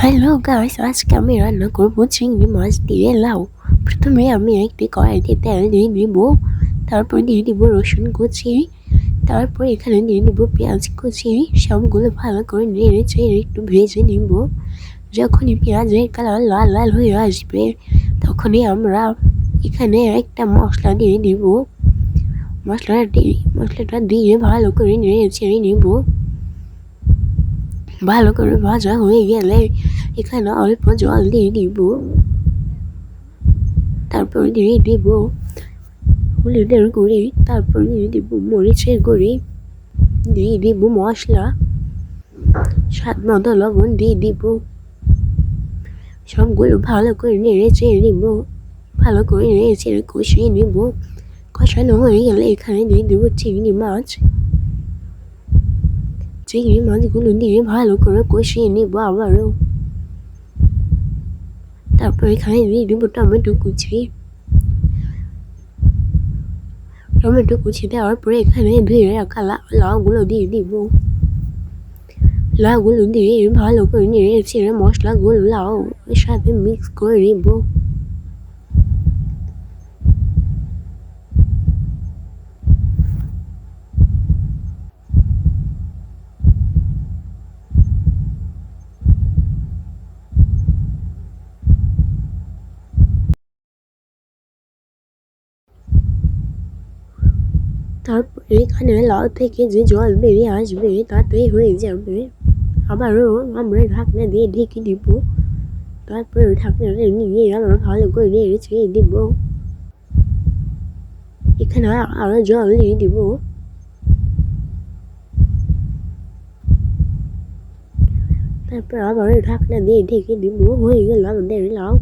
Hello guys, আজকে আমি রান্না করব চিংড়ি মাছ দিয়ে লাউ। প্রথমে আমি একটি কড়াইতে তেল দিয়ে দিব, তারপর দিয়ে দিব রসুন কুচি, তারপর এখানে দিয়ে দিব পেঁয়াজ কুচি। সবগুলো ভালো করে নেড়ে চেড়ে একটু ভেজে নিব। যখনই পেঁয়াজের কালার লাল লাল হয়ে আসবে তখনই আমরা এখানে একটা মশলা দিয়ে দিব। মশলাটা দিয়ে ভালো করে নেড়ে চেড়ে নিব। ভালো করে ভাজা হয়ে গেলে এখানে অল্প জল দিয়ে দিব, তারপর দিয়ে দিব হলুদের গুঁড়ি, তারপর দিয়ে দিব মরিচের গুঁড়ি, দিয়ে দিব মশলা, স্বাদ মতো লবণ দিয়ে দিব। সবগুলো ভালো করে নেড়ে চেড়ে নিব, ভালো করে নেড়ে চেড়ে কষিয়ে নিব। কষানো হয়ে গেলে এখানে দিয়ে দেবো চিংড়ি মাছগুলো দিয়ে ভালো করে কষিয়ে নিব আবারও। তারপর এখানে দিয়ে দেবো টমেটো কুচি দেওয়ার পরে এখানে ধুয়ে রাখা লাউগুলো দিয়ে দিব। লাউগুলো দিয়ে ভালো করে নেড়ে চেড়ে মশলাগুলো লাউ এর সাথে মিক্স করে নিব। তারপরে এখানে লাউ থেকে যে জল বেরিয়ে আসবে তাতেই হয়ে যাবে। আবারও আমরা ঢাকনা দিয়ে ঢেকে দিব। তারপরে ঢাকনাটা নিয়ে আমরা ভালো করে নেড়ে ছেড়ে দিব। এখানে আরো জল দিয়ে দিব। তারপর আবার ঢাকনা দিয়ে ঢেকে দিব। হয়ে গেল আমাদের লাউ।